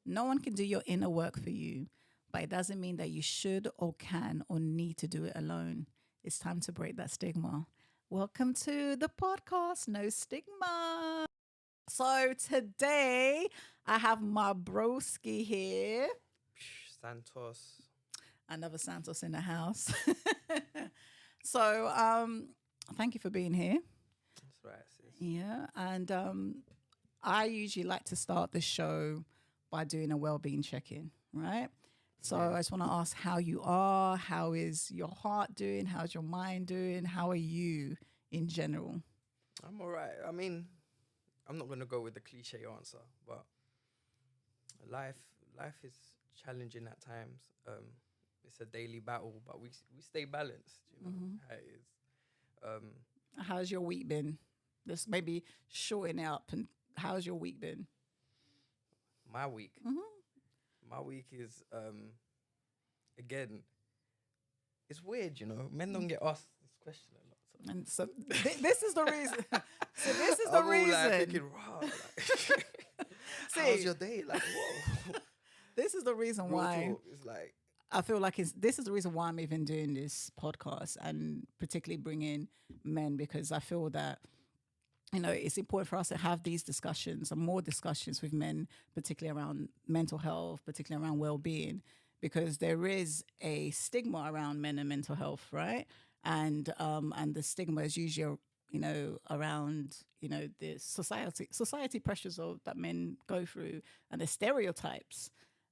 No one can do your inner work for you, but it doesn't mean that you should or can or need to do it alone. It's time to break that stigma. Welcome to the podcast, No Stigma. So today I have my broski here. Santos. Another Santos in the house. So thank you for being here. That's right, sis. Yeah. And I usually like to start the show by doing a well-being check-in, right? So Yeah. I just want to ask how you are. How is your heart doing? How's your mind doing? How are you in general? I'm all right. I mean, I'm not going to go with the cliche answer, but life is challenging at times. It's a daily battle, but we stay balanced, you know, how it is. How's your week been? Let's maybe shorten it up. And how's your week been? My week. My week is, again, it's weird, you know. Men don't get asked this question a lot. So. And so this is the reason. So this is the I'm all reason. like thinking, wow, like, how's your day? Like, whoa. This is the reason Real why talk, it's like, I feel like this is the reason why I'm even doing this podcast and particularly bringing men, because I feel that, you know, it's important for us to have these discussions and more discussions with men, particularly around mental health, particularly around well-being, because there is a stigma around men and mental health, right? And the stigma is usually, you know, around, you know, the society pressures that men go through and the stereotypes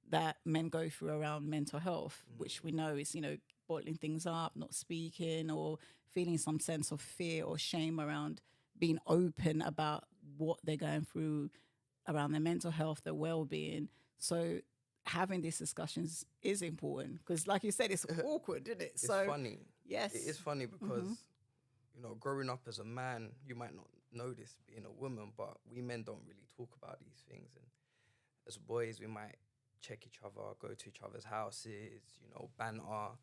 that men go through around mental health, which we know is, you know, bottling things up, not speaking, or feeling some sense of fear or shame around being open about what they're going through around their mental health, their well-being. So having these discussions is important because, like you said, it's awkward, isn't it? it's funny. Yes. It is funny because, you know, growing up as a man, you might not know this being a woman, but we men don't really talk about these things. And as boys, we might check each other, go to each other's houses, you know, banter,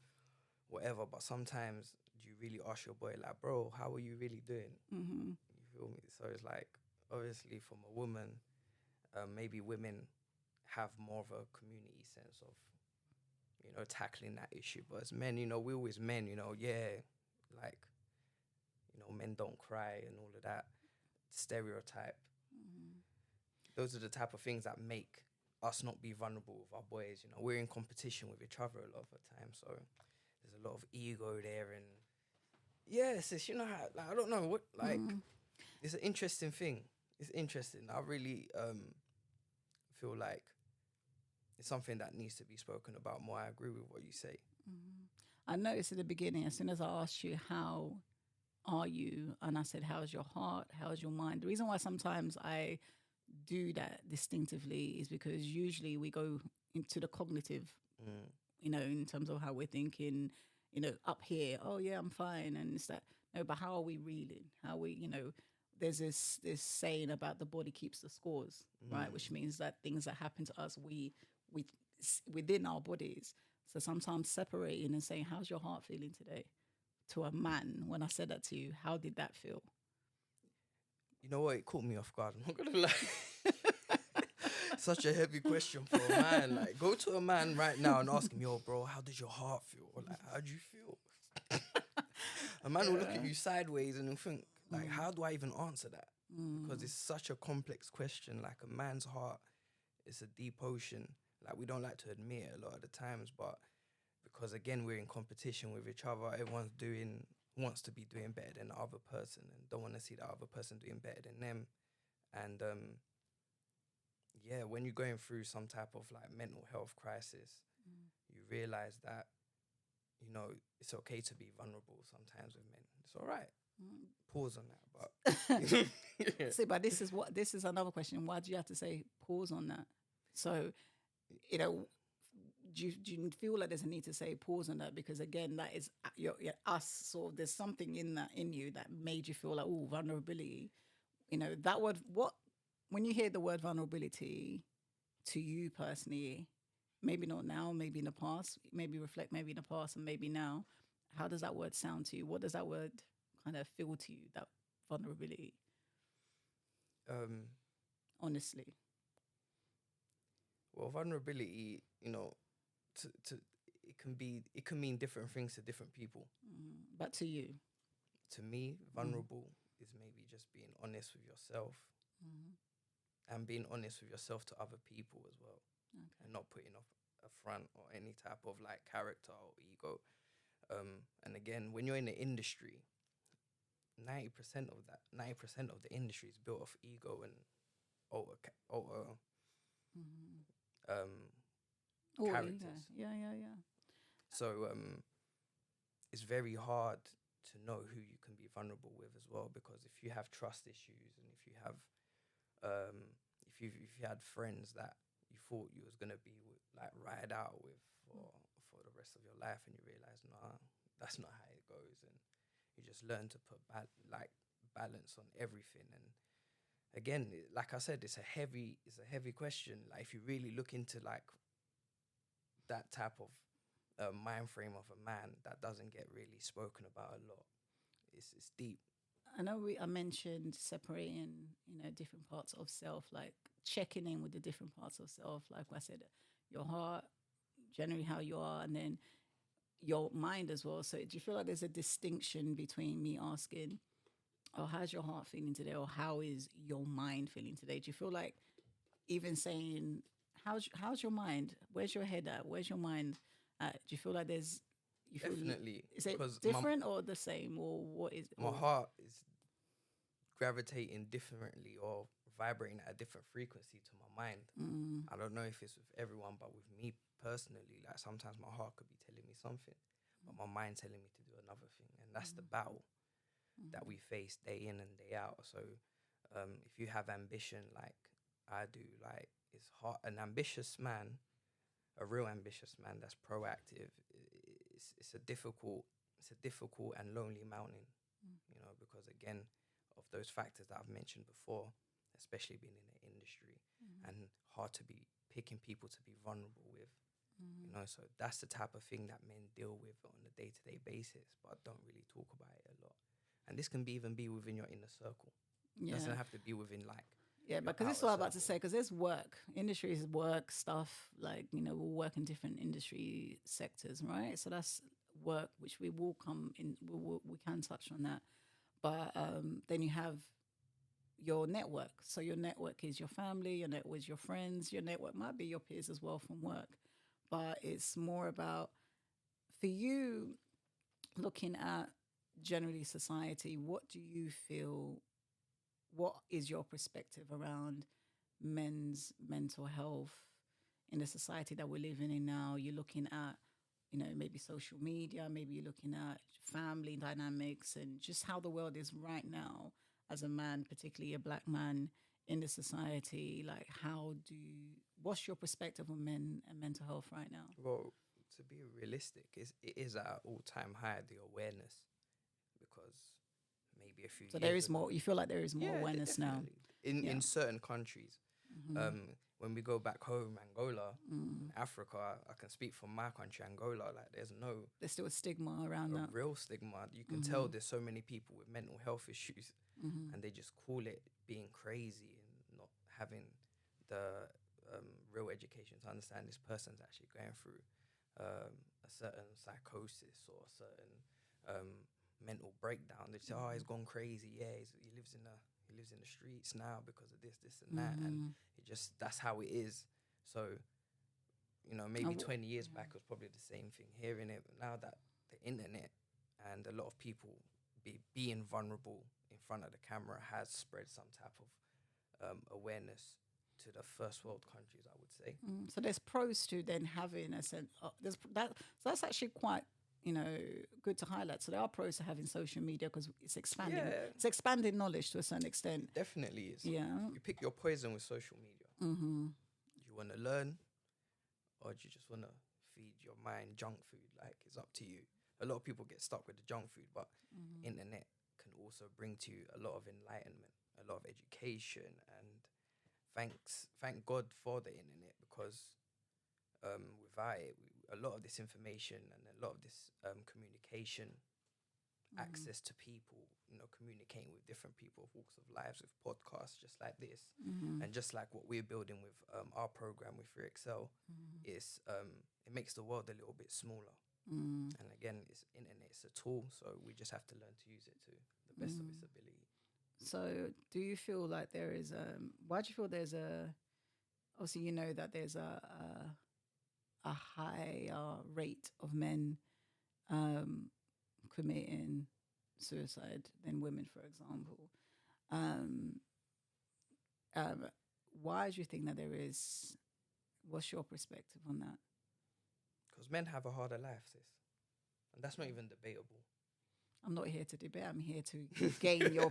whatever. But sometimes you really ask your boy, like, bro, how are you really doing? You feel me? So it's like, obviously, from a woman, maybe women have more of a community sense of, you know, tackling that issue. But as men, you know, we always men, you know, yeah, like, you know, men don't cry and all of that stereotype. Those are the type of things that make us not be vulnerable with our boys. You know, we're in competition with each other a lot of the time, so there's a lot of ego there. And yeah, sis, you know how, like, I don't know what, like, it's an interesting thing. It's interesting. I really feel like it's something that needs to be spoken about more. I agree with what you say. I noticed at the beginning, as soon as I asked you, how are you? And I said, how's your heart? How's your mind? The reason why sometimes I do that distinctively is because usually we go into the cognitive, you know, in terms of how we're thinking, you know, up here, oh yeah, I'm fine. And it's that, no, but how are we reeling? How we, you know, there's this saying about the body keeps the scores, right? Which means that things that happen to us, we within our bodies. So sometimes separating and saying, how's your heart feeling today? To a man, when I said that to you, how did that feel? You know what? It caught me off guard. I'm not gonna lie. Such a heavy question for a man. Like, go to a man right now and ask him, yo, bro, how did your heart feel? Or like, how do you feel? A man will look at you sideways and he'll think, like, how do I even answer that? Because it's such a complex question. Like, a man's heart is a deep ocean. Like, we don't like to admit it a lot of the times, but because, again, we're in competition with each other, everyone's wants to be doing better than the other person and don't want to see the other person doing better than them. And yeah, when you're going through some type of like mental health crisis, you realize that, you know, it's okay to be vulnerable sometimes with men. It's all right. Pause on that. But yeah. See, but this is another question. Why do you have to say pause on that? So, you know, do you feel like there's a need to say pause on that? Because again, that is your us. So there's something in you that made you feel like, oh, vulnerability. You know, that word, when you hear the word vulnerability to you personally, maybe not now, maybe in the past, maybe reflect, maybe in the past and maybe now, how does that word sound to you? What does that word kind of feel to you, that vulnerability? Honestly. Well, vulnerability, to it can mean different things to different people. But to you. To me, vulnerable is maybe just being honest with yourself and being honest with yourself to other people as well, and not putting off a front or any type of like character or ego. And again, when you're in the industry, 90% of the industry is built off ego and outer characters. Yeah. So it's very hard to know who you can be vulnerable with as well, because if you have trust issues and if you have if you had friends that you thought you was gonna be like ride out with for the rest of your life, and you realize that's not how it goes, and you just learn to put balance on everything. And again, like I said, it's a heavy question. Like if you really look into like that type of mind frame of a man, that doesn't get really spoken about a lot. It's deep. I know I mentioned separating, different parts of self, like checking in with the different parts of self. Like I said, your heart, generally how you are, and then your mind as well. So do you feel like there's a distinction between me asking, oh, how's your heart feeling today? Or how is your mind feeling today? Do you feel like even saying, how's your mind? Where's your head at? Where's your mind at? Do you feel like there's... Definitely. Is it different or the same, or what is it? My heart is gravitating differently or vibrating at a different frequency to my mind. I don't know if it's with everyone, but with me personally, like sometimes my heart could be telling me something, but my mind telling me to do another thing. And that's the battle that we face day in and day out. So if you have ambition like I do, like it's hard. An ambitious man, a real ambitious man that's proactive, it's a difficult and lonely mountain, because again of those factors that I've mentioned before, especially being in the industry, and hard to be picking people to be vulnerable with, so that's the type of thing that men deal with on a day-to-day basis, but don't really talk about it a lot. And this can even be within your inner circle. It doesn't have to be within like... Yeah, because this is what I'm about to say, because there's work. Industry is work stuff, like, we'll work in different industry sectors, right? So that's work, which we will come in, we can touch on that. But then you have your network. So your network is your family, your network is your friends, your network might be your peers as well from work. But it's more about, for you, looking at generally society, what do you feel... What is your perspective around men's mental health in the society that we're living in now? You're looking at, maybe social media, maybe you're looking at family dynamics and just how the world is right now as a man, particularly a black man in the society. Like, what's your perspective on men and mental health right now? Well, to be realistic, it is at an all-time high, the awareness, because... maybe a few so years there is ago. more, you feel like there is more awareness now in certain countries. When we go back home, Angola, Africa, I can speak from my country, Angola, like there's still a stigma around that. real stigma. You can tell there's so many people with mental health issues, and they just call it being crazy and not having the real education to understand this person's actually going through a certain psychosis or a certain mental breakdown. They say, oh, he's gone crazy. Yeah, he lives in the streets now because of this and that, and that's how it is. So, maybe 20 years back it was probably the same thing, hearing it. But now that the internet and a lot of people being vulnerable in front of the camera has spread some type of awareness to the first world countries, I would say. So there's pros to then having a sense. So that's actually quite good to highlight. So there are pros to having social media because it's expanding. Yeah. It's expanding knowledge to a certain extent. Definitely is. Yeah. You pick your poison with social media. You want to learn, or do you just want to feed your mind junk food? Like, it's up to you. A lot of people get stuck with the junk food, but internet can also bring to you a lot of enlightenment, a lot of education, and thank God for the internet, because without it, a lot of this information and a lot of this communication access to people, communicating with different people of walks of lives with podcasts just like this, and just like what we're building with our program with Free Excel, is it makes the world a little bit smaller. And again, it's internet, it's a tool, so we just have to learn to use it to the best of its ability. So do you feel like there is why do you feel there's obviously that there's a higher rate of men committing suicide than women, for example. Why do you think that there is? What's your perspective on that? Because men have a harder life, sis. And that's not even debatable. I'm not here to debate. I'm here to gain your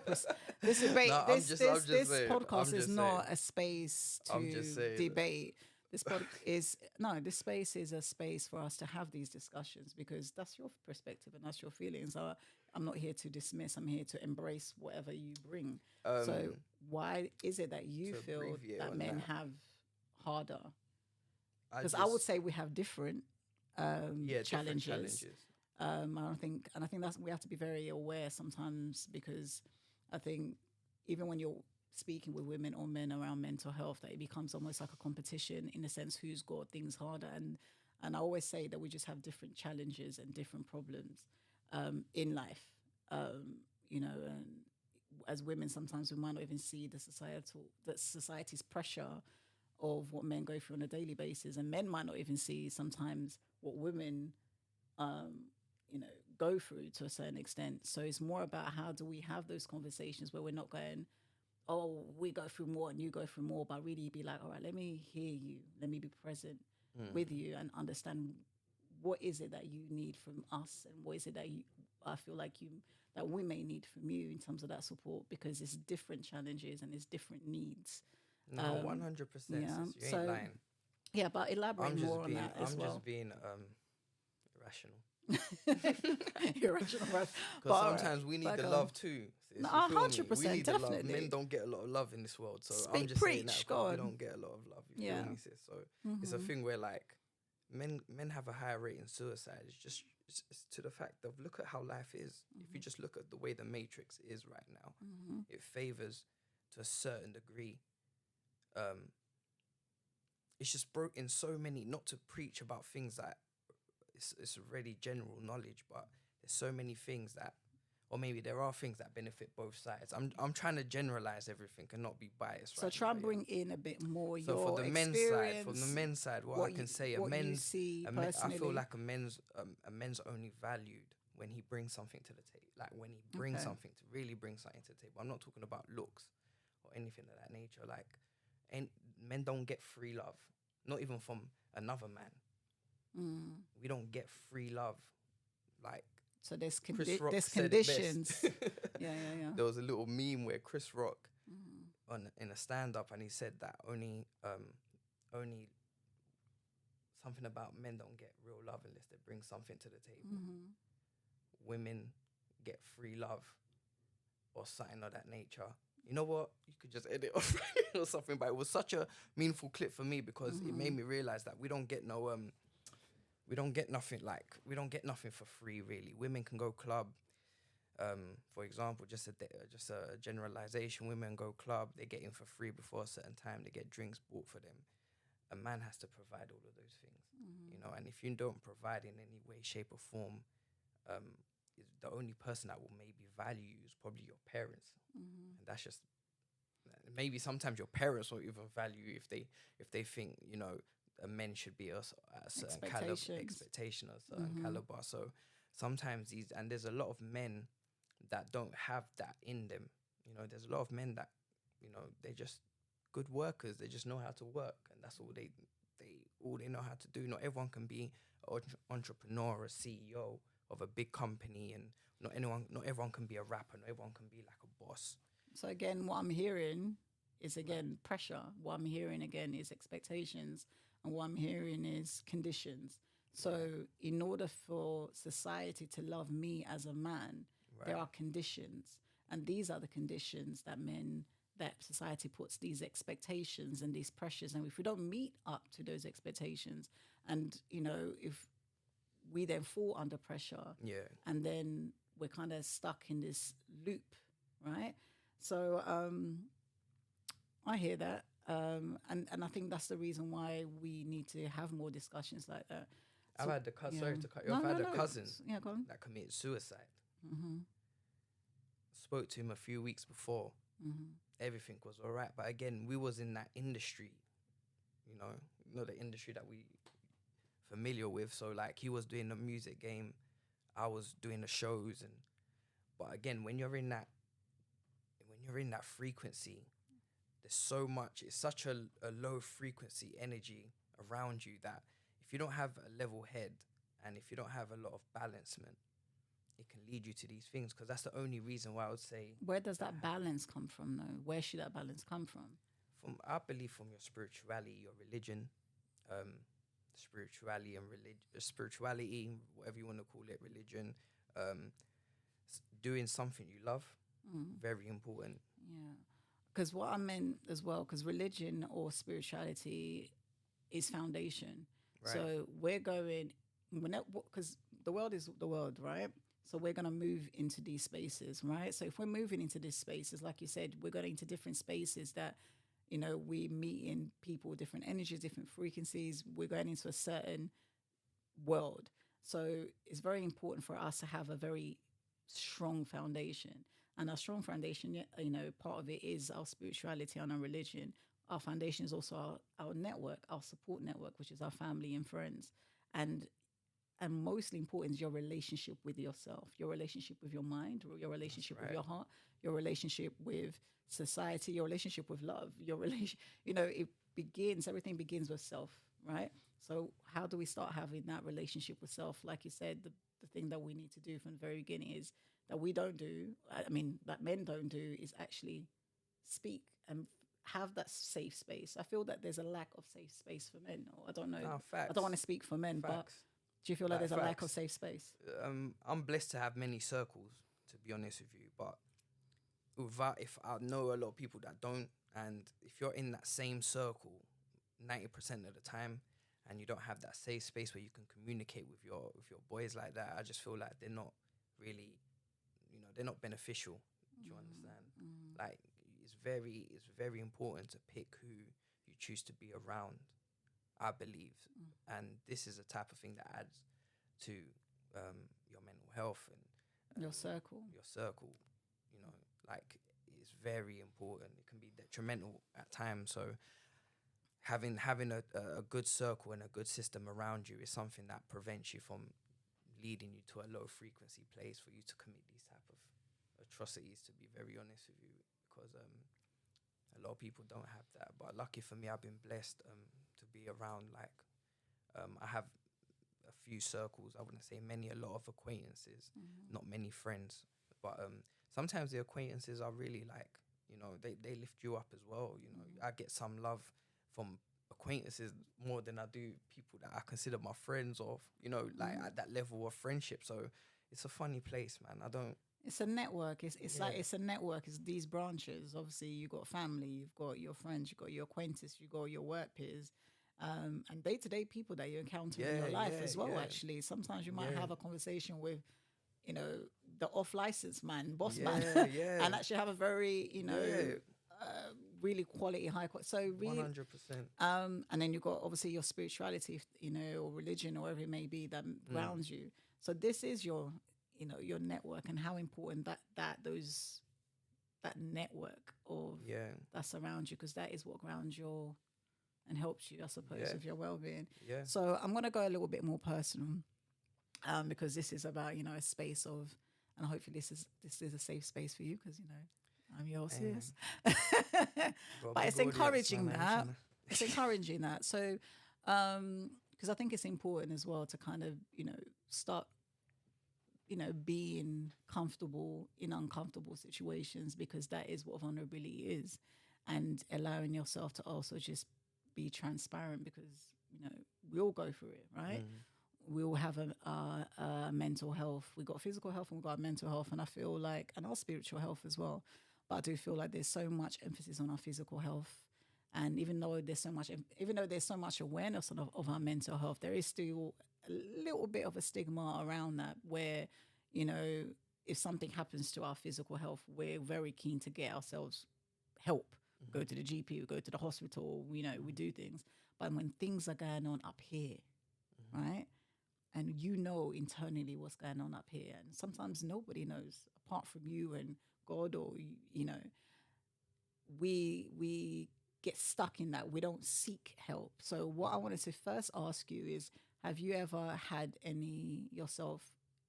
this debate. No, this saying, podcast is not a space to debate. This this space is a space for us to have these discussions, because that's your perspective and that's your feelings. I'm not here to dismiss. I'm here to embrace whatever you bring. So why is it that you feel that men have harder? Because I would say we have different challenges. I think that's, we have to be very aware sometimes, because I think even when you're speaking with women or men around mental health, that it becomes almost like a competition in a sense, who's got things harder. And I always say that we just have different challenges and different problems in life. And as women, sometimes we might not even see the society's pressure of what men go through on a daily basis, and men might not even see sometimes what women go through to a certain extent. So it's more about how do we have those conversations where we're not going, oh, we go through more and you go through more, but really be like, all right, let me hear you, let me be present with you and understand what is it that you need from us, and what is it that I feel like that we may need from you in terms of that support, because it's different challenges and it's different needs. No, 100%. Yeah, you ain't lying. Yeah, but elaborate more on that as well. I'm just being irrational. Irrational, right? Because sometimes we need the love too. No, 100%, we need definitely. The love. Men don't get a lot of love in this world, so I'm just preach, saying that because we don't get a lot of love. You feel me, sis? So it's a thing where like men have a higher rate in suicide. It's to the fact of, look at how life is. If you just look at the way the matrix is right now, it favors to a certain degree. It's just broke in so many, not to preach about things that it's already general knowledge, but there's so many things that, or maybe there are things that benefit both sides. I'm trying to generalize everything and not be biased. So try and bring in a bit more so your for the experience. from the men's side, what I can say, I feel like a men's only valued when he brings something to the table. Like when he brings something to really bring something to the table. I'm not talking about looks or anything of that nature. Like, men don't get free love, not even from another man. We don't get free love. Like, so there's there's conditions. Yeah. There was a little meme where Chris Rock in a stand-up, and he said that only something about men don't get real love unless they bring something to the table. Women get free love or something of that nature. You know what? You could just edit off or something, but it was such a meaningful clip for me, because it made me realize that we don't get nothing for free, really. Women can go club, for example, just a generalization. Women go club, they get in for free before a certain time, they get drinks bought for them. A man has to provide all of those things, and if you don't provide in any way, shape or form, the only person that will maybe value you is probably your parents. And that's just, maybe sometimes your parents won't even value you if they think, a men should be a certain expectation or a certain caliber. So sometimes there's a lot of men that don't have that in them. There's a lot of men that, they're just good workers. They just know how to work, and that's all they know how to do. Not everyone can be an entrepreneur or a CEO of a big company, and not everyone can be a rapper. Not everyone can be like a boss. So again, what I'm hearing is pressure. What I'm hearing again is expectations, and what I'm hearing is conditions. So in order for society to love me as a man, there are conditions, and these are the conditions that society puts these expectations and these pressures. And if we don't meet up to those expectations, and if we then fall under pressure, and then we're kind of stuck in this loop, right? So I hear that. And I think that's the reason why we need to have more discussions like that. I've So, had yeah. sorry to cut you No, off. I no, had a no. cousin Yeah, go on. that committed suicide. Mm-hmm. Spoke to him a few weeks before. Mm-hmm. Everything was all right, but again, we was in that industry, the industry that we familiar with. So like, he was doing the music game, I was doing the shows, but again, when you're in that frequency, there's so much. It's such a low frequency energy around you that if you don't have a level head and if you don't have a lot of balancement, it can lead you to these things. Because that's the only reason why I would say, Where does that balance come from, though? Where should that balance come from? I believe from your spirituality, your religion, spirituality, whatever you want to call it, religion, doing something you love, very important. Yeah. Because what I meant as well, because religion or spirituality is foundation. Right. So we're going, because the world is the world, right? So we're going to move into these spaces, right? So if we're moving into these spaces, like you said, we're going into different spaces that, we meet in people with different energies, different frequencies. We're going into a certain world. So it's very important for us to have a very strong foundation. And our strong foundation, part of it is our spirituality and our religion. Our foundation is also our network, our support network, which is our family and friends. And mostly important is your relationship with yourself, your relationship with your mind, your relationship with your heart, your relationship with society, your relationship with love, everything begins with self, right? So how do we start having that relationship with self? Like you said, the thing that we need to do from the very beginning is that we don't do, that men don't do, is actually speak and have that safe space. I feel that there's a lack of safe space for men. Or I don't know. No, facts. I don't want to speak for men, but do you feel like there's a lack of safe space? I'm blessed to have many circles, to be honest with you. But if I know a lot of people that don't, and if you're in that same circle 90% of the time, and you don't have that safe space where you can communicate with your boys like that, I just feel like they're not really, they're not beneficial. Do you understand? Like, it's very important to pick who you choose to be around, I believe. And this is a type of thing that adds to your mental health and your circle. Like, it's very important. It can be detrimental at times. So having a good circle and a good system around you is something that prevents you from leading you to a low frequency place for you to commit these type of atrocities, to be very honest with you, because a lot of people don't have that. But lucky for me, I've been blessed to be around, I have a few circles. I wouldn't say many, a lot of acquaintances, not many friends. But sometimes the acquaintances are really they lift you up as well. I get some love from acquaintances more than I do people that I consider my friends, or at that level of friendship. So it's a funny place, man. It's a network. It's a network. It's these branches. Obviously, you've got family, you've got your friends, you've got your acquaintances, you've got your work peers, and day-to-day people that you encounter in your life as well. Actually, sometimes you might have a conversation with, the off-license man, boss man, and actually have a very, really quality, high quality. So really, 100%. and then you've got obviously your spirituality, or religion, or whatever it may be, that grounds you. So this is your network, and how important that network of that's around you, because that is what grounds your and helps you, I suppose, with your well-being. Yeah. So I'm going to go a little bit more personal, because this is about a space of, and hopefully this is a safe space for you, because I'm yours. Yes. But it's encouraging that. It's encouraging that. So, because I think it's important as well to kind of start being comfortable in uncomfortable situations, because that is what vulnerability is, and allowing yourself to also just be transparent, because we all go through it, right? We all have a mental health. We got physical health and we got mental health, and I feel like, and our spiritual health as well. But I do feel like there's so much emphasis on our physical health, and even though there's so much awareness of our mental health, there is still a little bit of a stigma around that, where if something happens to our physical health, we're very keen to get ourselves help. Mm-hmm. Go to the GP, we go to the hospital, you know, we do things. But when things are going on up here, Mm-hmm. right? And you know internally what's going on up here. And sometimes nobody knows apart from you and God, or, you know, we get stuck in that. We don't seek help. So what I wanted to first ask you is, have you ever had any yourself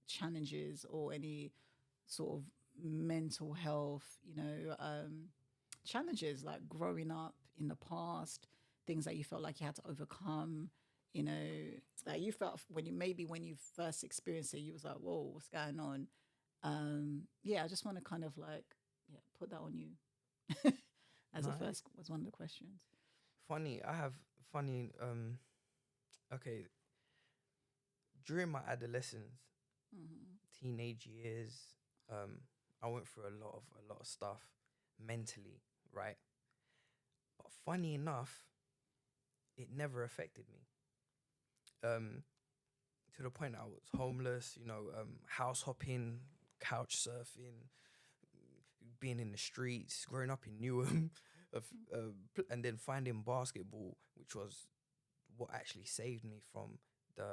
challenges or any sort of mental health, you know, challenges like growing up in the past, things that you felt like you had to overcome, you know, that you felt when you first experienced it, you was like, whoa, what's going on? Yeah, I just want to kind of like, yeah, put that on you as a Nice. first was one of the questions. Funny, I have funny. Okay, during my adolescence, Mm-hmm. teenage years, I went through a lot of stuff mentally, right? But funny enough, it never affected me. To the point I was homeless, you know, house hopping, couch surfing, being in the streets, growing up in Newham, and then finding basketball, which was what actually saved me from the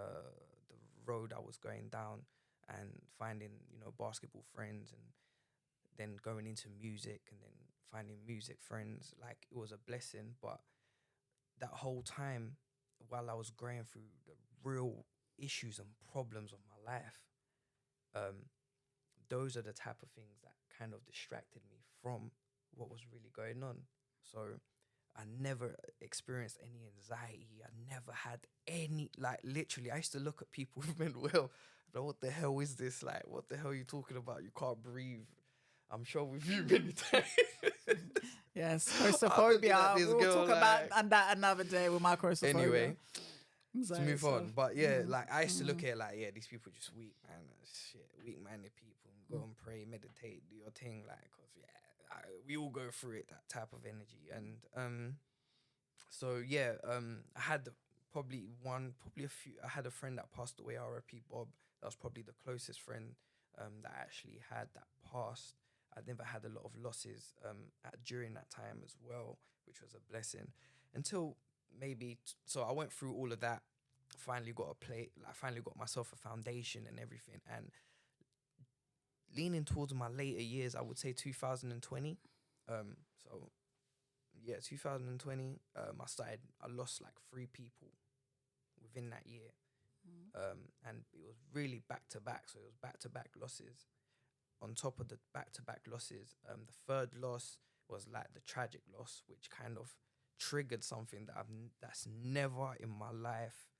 road I was going down, and finding, you know, basketball friends, and then going into music, and then finding music friends. Like, it was a blessing. But that whole time, while I was going through the real issues and problems of my life, those are the type of things that kind of distracted me from what was really going on. So I never experienced any anxiety. I never had any, like, literally, I used to look at people with mental health, like, what the hell is this? Like, what the hell are you talking about? You can't breathe. I'm sure with you many times. Yes, I'm looking claustrophobia. at this We'll girl talk like- about that another day with my claustrophobia. Anyway, to Anxiety, move so- on. But yeah, Mm. like, I used to look at it like, yeah, these people are just weak, man. Shit, weak-minded people. Go and pray, meditate, do your thing. Like, cause yeah, we all go through it, that type of energy. And so yeah, I had probably a few. I had a friend that passed away, R.I.P. Bob. That was probably the closest friend that I actually had that passed. I never had a lot of losses during that time as well, which was a blessing. Until maybe, so I went through all of that. Finally got myself a foundation and everything. And leaning towards my later years, I would say 2020. So yeah, 2020. I lost like 3 people within that year. And it was really back to back. So it was back to back losses. On top of the back-to-back losses, the third loss was like the tragic loss, which kind of triggered something that's never in my life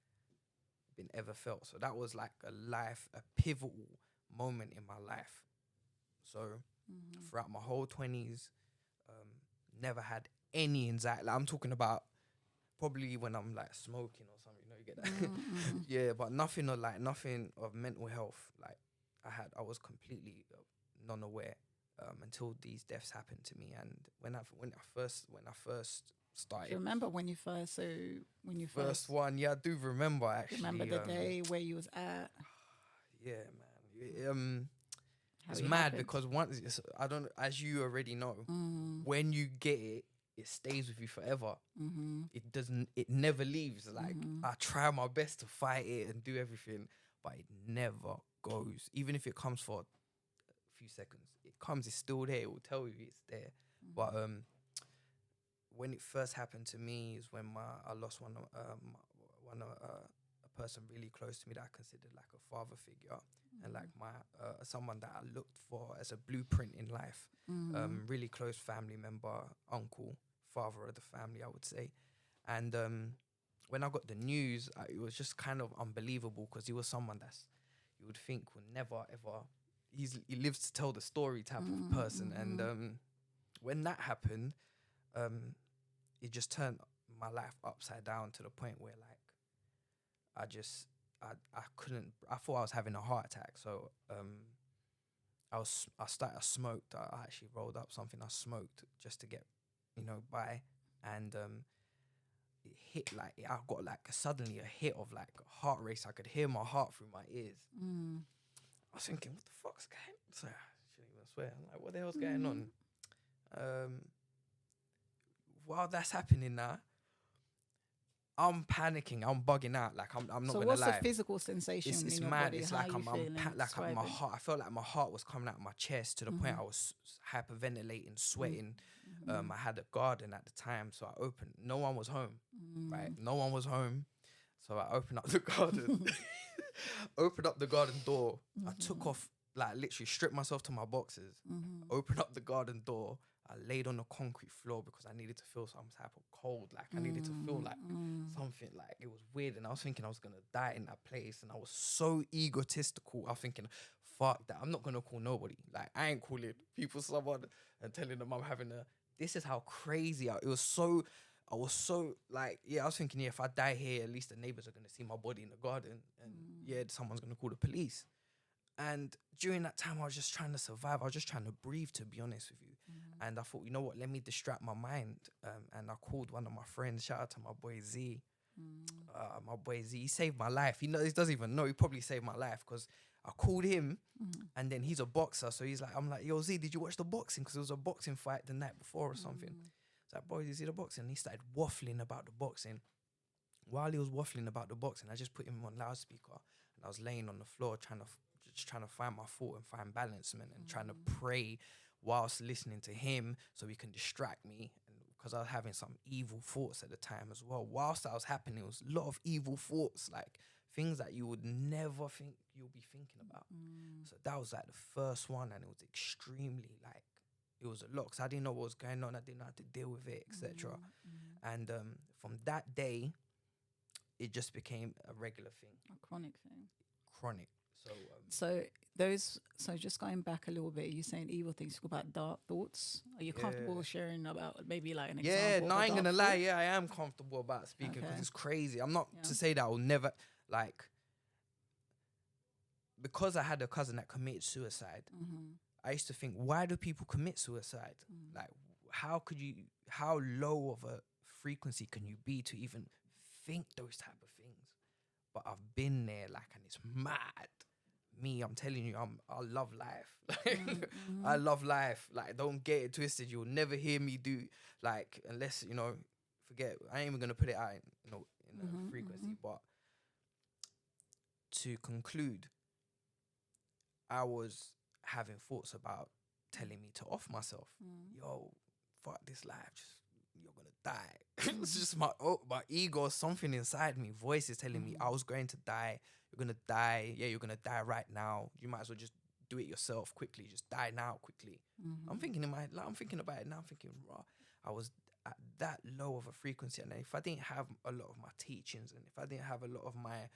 been ever felt. So that was like a pivotal moment in my life. So throughout my whole 20s, never had any anxiety. Like, I'm talking about probably when I'm like smoking or something, you know, you get that. Yeah, but nothing of mental health. Like, I was completely non-aware until these deaths happened to me. And when I first Do started, you remember when you first? So when you first one, yeah, I do remember actually. remember the day where you was at? Yeah, man. How It's it mad happened? because I don't, as you already know, when you get it, it stays with you forever. It never leaves. Like, I try my best to fight it and do everything, but it never goes. Even if it comes for a few seconds, it's still there. It will tell you it's there. But when it first happened to me is when I lost a person really close to me that I considered like a father figure, and like someone that I looked for as a blueprint in life. Really close family member, uncle, father of the family, I would say. And when I got the news, it was just kind of unbelievable, because he was someone you would think would never ever. He lives to tell the story type of person. And when that happened, it just turned my life upside down to the point where, like, I couldn't. I thought I was having a heart attack. So I smoked. I actually rolled up something. I smoked just to get, by. And it hit, like, I got like suddenly a hit of like heart race. I could hear my heart through my ears. I was thinking, what the fuck's So I shouldn't even swear. I'm like, what the hell's going on? While that's happening now, I'm panicking. I'm bugging out. Like I'm not So gonna what's the lie. physical sensation It's in your mad. body? It's How like are you feeling? like my Describe it. heart. I felt like my heart was coming out of my chest to the point I was hyperventilating, sweating. I had a garden at the time, so I opened. No one was home, right? No one was home, so I opened up the garden. Opened up the garden door. I took off, like literally stripped myself to my boxes. Opened up the garden door. I laid on the concrete floor because I needed to feel some type of cold. Like I needed to feel like something, like it was weird. And I was thinking I was going to die in that place. And I was so egotistical. I was thinking, fuck that. I'm not going to call nobody. Like I ain't calling people someone and telling them I'm having this is how crazy I was so like, yeah, I was thinking, yeah, if I die here, at least the neighbors are going to see my body in the garden. And yeah, someone's going to call the police. And during that time, I was just trying to survive. I was just trying to breathe, to be honest with you. And I thought, you know what, let me distract my mind. And I called one of my friends. Shout out to my boy Z. My boy Z, he saved my life. He doesn't even know. He probably saved my life because I called him and then he's a boxer. So he's like, I'm like, yo, Z, did you watch the boxing? Because it was a boxing fight the night before or something. He's like, boy, did you see the boxing? And he started waffling about the boxing. While he was waffling about the boxing, I just put him on loudspeaker and I was laying on the floor trying to find my thought and find balance, man, and trying to pray whilst listening to him so he can distract me. And because I was having some evil thoughts at the time as well. Whilst that was happening, it was a lot of evil thoughts, like things that you would never think you'll be thinking about. So that was like the first one, and it was extremely like, it was a lot because I didn't know what was going on. I didn't know how to deal with it, etc. And from that day, it just became a regular thing. A chronic thing. Chronic. So just going back a little bit, you're saying evil things, talk about dark thoughts. Are you comfortable sharing about maybe like an example? Yeah, no, I ain't gonna lie. Thought? Yeah, I am comfortable about speaking because it's crazy. I'm not to say that I'll never, like, because I had a cousin that committed suicide. I used to think, why do people commit suicide? Like, how low of a frequency can you be to even think those type of things? But I've been there, like, and it's mad. Me, I'm telling you, I love life. I love life. Like, don't get it twisted. You'll never hear me do, like, unless, forget, I ain't even going to put it out in a frequency. But to conclude, I was having thoughts about telling me to off myself. Yo, fuck this life. You're going to die. It's just my ego, something inside me, voice is telling me I was going to die. You're going to die. Yeah, you're going to die right now. You might as well just do it yourself quickly. Just die now quickly. I'm thinking I'm thinking about it now. I'm thinking, raw. I was at that low of a frequency. And if I didn't have a lot of my teachings and if I didn't have a lot of my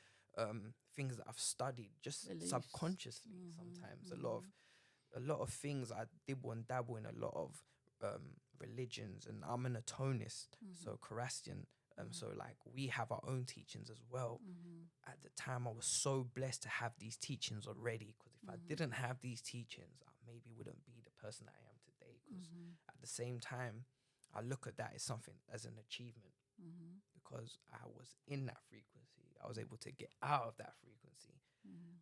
things that I've studied just subconsciously sometimes, a lot of things I dibble and dabble in a lot of religions, and I'm an atonist, so Karastian. So like we have our own teachings as well. At the time, I was so blessed to have these teachings already, because if I didn't have these teachings, I maybe wouldn't be the person I am today. Because at the same time, I look at that as something, as an achievement, because I was in that frequency. I was able to get out of that frequency.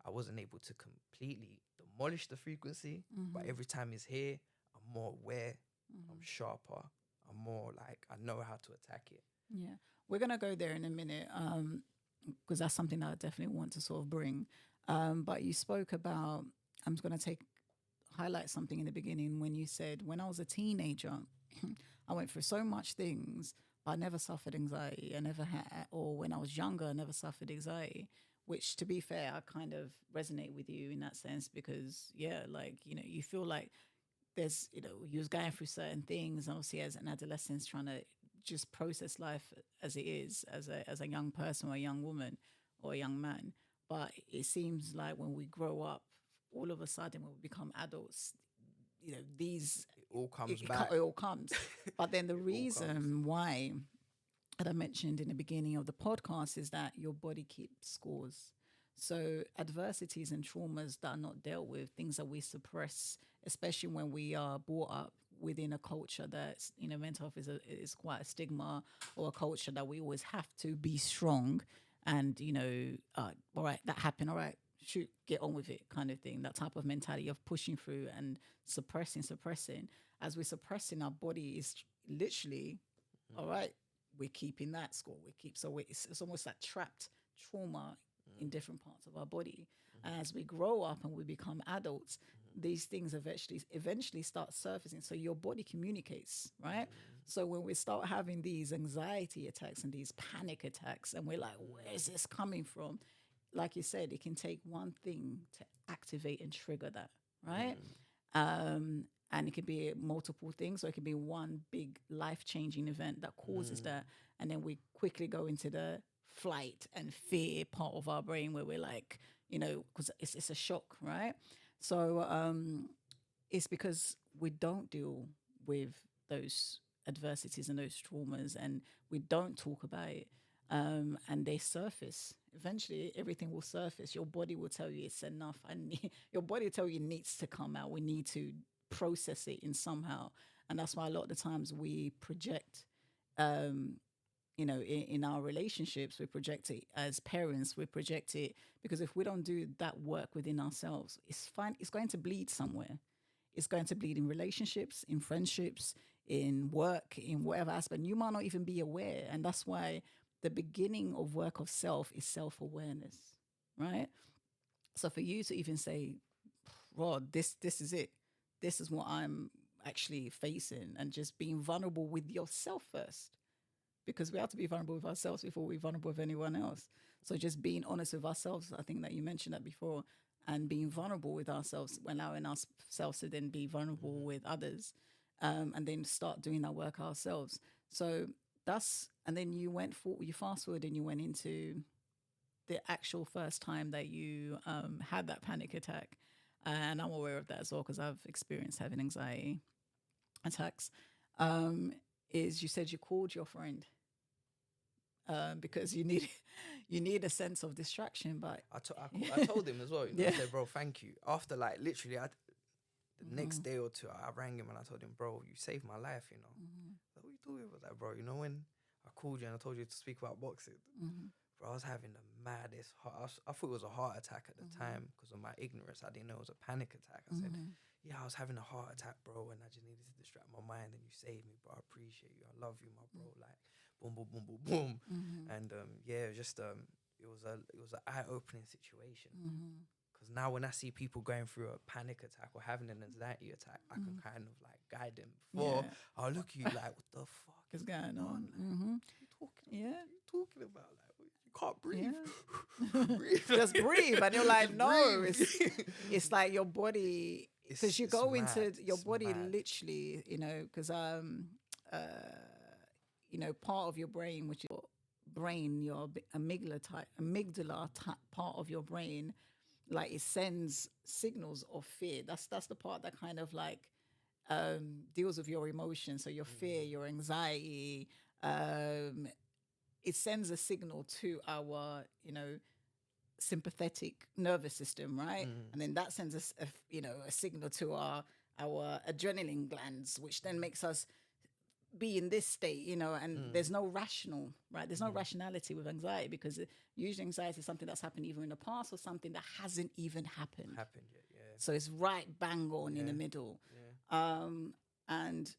I wasn't able to completely demolish the frequency, but every time it's here, I'm more aware, I'm sharper, I'm more like, I know how to attack it. Yeah, we're going to go there in a minute, because that's something that I definitely want to sort of bring. But you spoke about, I'm going to highlight something in the beginning when you said, when I was a teenager, I went through so much things, but I never suffered anxiety. I never had, or when I was younger, I never suffered anxiety, which, to be fair, I kind of resonate with you in that sense, because, yeah, like, you feel like there's, you was going through certain things, obviously as an adolescent, trying to just process life as it is, as a young person or a young woman or a young man. But it seems like when we grow up, all of a sudden when we become adults, these it all comes back. It all comes. But then the reason why, that I mentioned in the beginning of the podcast, is that your body keeps scores. So adversities and traumas that are not dealt with, things that we suppress, especially when we are brought up within a culture that's, mental health is quite a stigma, or a culture that we always have to be strong and, all right, that happened. All right, shoot, get on with it kind of thing. That type of mentality of pushing through and suppressing. As we're suppressing, our body is literally, all right, we're keeping that score. It's almost like trapped trauma in different parts of our body. And as we grow up and we become adults, these things eventually start surfacing. So your body communicates, right? So when we start having these anxiety attacks and these panic attacks, and we're like, where is this coming from? Like you said, it can take one thing to activate and trigger that, right? And it can be multiple things, or it can be one big life-changing event that causes that. And then we quickly go into the flight and fear part of our brain where we're like, because it's a shock, right? So it's because we don't deal with those adversities and those traumas, and we don't talk about it, and they surface. Eventually, everything will surface. Your body will tell you it's enough. Your body will tell you it needs to come out. We need to process it in somehow. And that's why a lot of the times we project, in our relationships, we project it as parents, we project it, because if we don't do that work within ourselves, it's going to bleed somewhere. It's going to bleed in relationships, in friendships, in work, in whatever aspect. You might not even be aware. And that's why the beginning of work of self is self-awareness, right? So for you to even say, Rod, this is it. This is what I'm actually facing, and just being vulnerable with yourself first, because we have to be vulnerable with ourselves before we're vulnerable with anyone else. So just being honest with ourselves, I think that you mentioned that before, and being vulnerable with ourselves, allowing ourselves to then be vulnerable with others, and then start doing that work ourselves. So and then you fast forward and you went into the actual first time that you had that panic attack. And I'm aware of that as well, because I've experienced having anxiety attacks. Is you said you called your friend because you need a sense of distraction. But I told him as well. I said, bro, thank you. After literally, the next day or two, I rang him and I told him, bro, you saved my life. What are you talking about? Like, bro, when I called you and I told you to speak about boxing, bro, I was having the maddest I thought it was a heart attack at the time because of my ignorance. I didn't know it was a panic attack. I said, yeah, I was having a heart attack, bro, and I just needed to distract my mind, and you saved me, bro. I appreciate you. I love you, my bro. Like, boom, boom, boom, boom, boom. And it was just it was an eye-opening situation. Because now when I see people going through a panic attack or having an anxiety attack, I can kind of guide them. Before I'll look at you like, what the fuck is going on? What are you talking about? Like, you can't breathe. Breathe. Just breathe. And you're like, no, it's like your body, because you go into your body literally, because part of your brain, which is your amygdala part of your brain, like it sends signals of fear. That's the part that kind of deals with your emotions. So your fear, your anxiety, it sends a signal to our, sympathetic nervous system, right? And then that sends us, a signal to our adrenaline glands, which then makes us be in this state, and there's no rational, right? There's no rationality with anxiety, because usually anxiety is something that's happened either in the past or something that hasn't even happened yet. So it's right bang on in the middle. And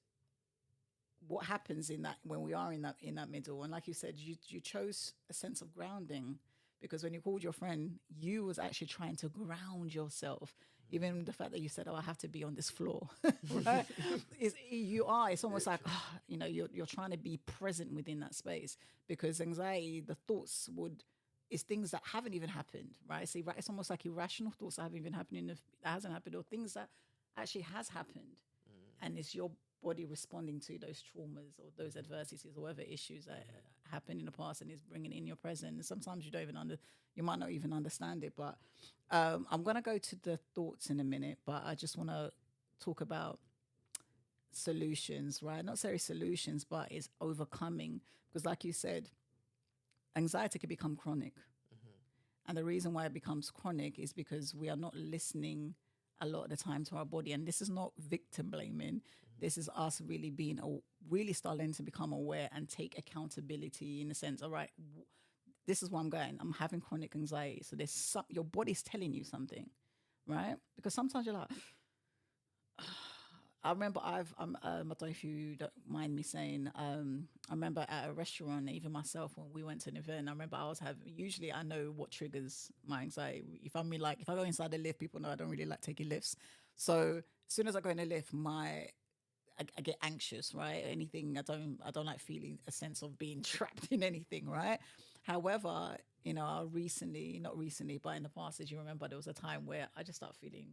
what happens in that, when we are in that middle, and like you said, you chose a sense of grounding, because when you called your friend, you was actually trying to ground yourself. Even the fact that you said, "Oh, I have to be on this floor," right? It's almost like, you're trying to be present within that space, because anxiety, the thoughts is things that haven't even happened, right? See, it's almost like irrational thoughts that haven't even happened that hasn't happened, or things that actually has happened, and it's your body responding to those traumas or those adversities or whatever issues that happened in the past, and is bringing in your present. And sometimes you might not even understand it. But I'm going to go to the thoughts in a minute, but I just want to talk about solutions, right? Not necessarily solutions, but it's overcoming, because like you said, anxiety can become chronic. And the reason why it becomes chronic is because we are not listening a lot of the time to our body. And this is not victim blaming. This is us really really starting to become aware and take accountability, in a sense. All right, this is where I'm going. I'm having chronic anxiety. So there's your body's telling you something, right? Because sometimes you're like, I remember I don't know if you don't mind me saying, I remember at a restaurant, even myself, when we went to an event, I remember I was usually I know what triggers my anxiety. If if I go inside the lift, people know I don't really like taking lifts. So as soon as I go in the lift, I get anxious, right? Anything, I don't like feeling a sense of being trapped in anything, right? However, not recently, but in the past, as you remember, there was a time where I just started feeling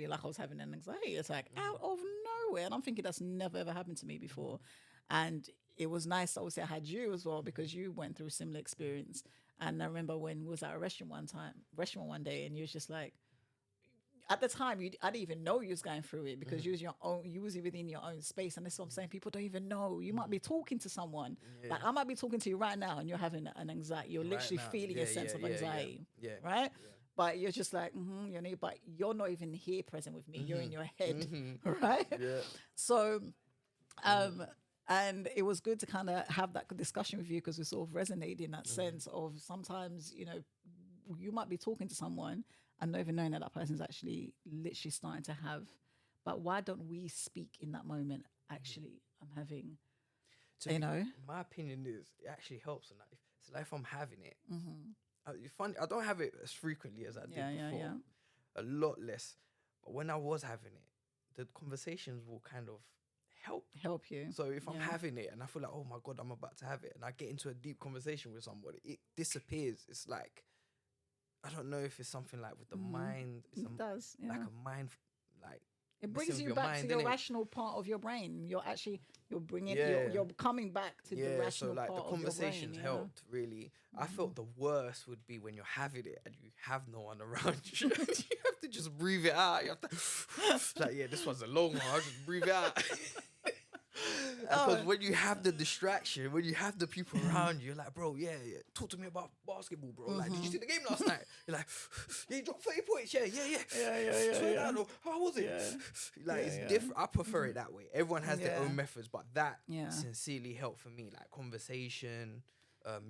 like I was having an anxiety. It's like out of nowhere. And I'm thinking that's never ever happened to me before. And it was nice, obviously, I had you as well because you went through a similar experience. And I remember when we was at a restaurant one day, and you was just like, at the time, I didn't even know you was going through it because you was within your own space. And that's what I'm saying. People don't even know. You might be talking to someone. Yeah. Like I might be talking to you right now and you're having an anxiety. You're literally feeling a sense of anxiety, right? Yeah. But you're just like, but you're not even here present with me. You're in your head, right? Yeah. So, and it was good to kind of have that discussion with you because we sort of resonated in that sense of sometimes, you might be talking to someone and not even knowing that person's actually literally starting to have. But why don't we speak in that moment? Actually, I'm having, my opinion is it actually helps in life. So like if I'm having it, it's funny. I don't have it as frequently as I did before. A lot less. But when I was having it, the conversations will kind of help you. So if I'm having it and I feel like, oh my God, I'm about to have it, and I get into a deep conversation with somebody, it disappears. It's like, I don't know if it's something like with the mind. It does. Yeah. Like a mind, like it brings you back to your rational part of your brain. You're bringing, you're coming back to the rational part of your brain. So like the conversations helped really. I felt the worst would be when you're having it and you have no one around you. You have to just breathe it out. You have to like, this one's a long one. I'll just breathe it out. Because when you have the distraction, when you have the people around you, you're like, bro, talk to me about basketball, bro. Like, did you see the game last night? You're like, you dropped 30 points. Yeah. How was it? Yeah. Like, it's different. I prefer it that way. Everyone has their own methods, but that sincerely helped for me. Like conversation,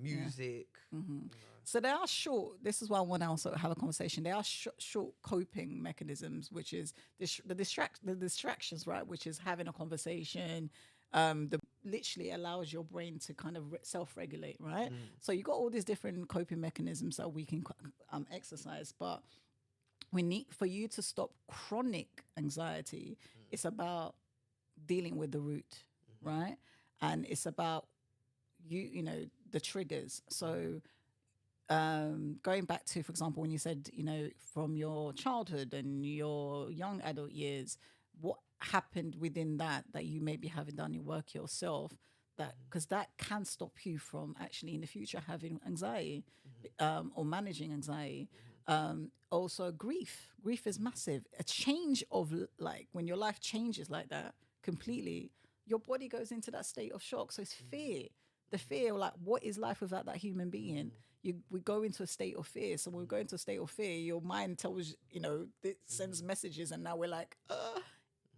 music. So they are short. This is why I want to also have a conversation. They are short coping mechanisms, which is the distractions, right? Which is having a conversation. Literally allows your brain to kind of self-regulate, right? So you got all these different coping mechanisms that we can exercise, but we need for you to stop chronic anxiety. It's about dealing with the root, right? And it's about the triggers. So going back to, for example, when you said, from your childhood and your young adult years, what happened within that you maybe haven't done your work yourself, because that can stop you from actually in the future having anxiety or managing anxiety. Also grief is massive. A change of like when your life changes like that completely, your body goes into that state of shock. So it's fear. The fear, like, what is life without that human being? We go into a state of fear. So when we go into a state of fear, your mind tells, it sends messages, and now we're like,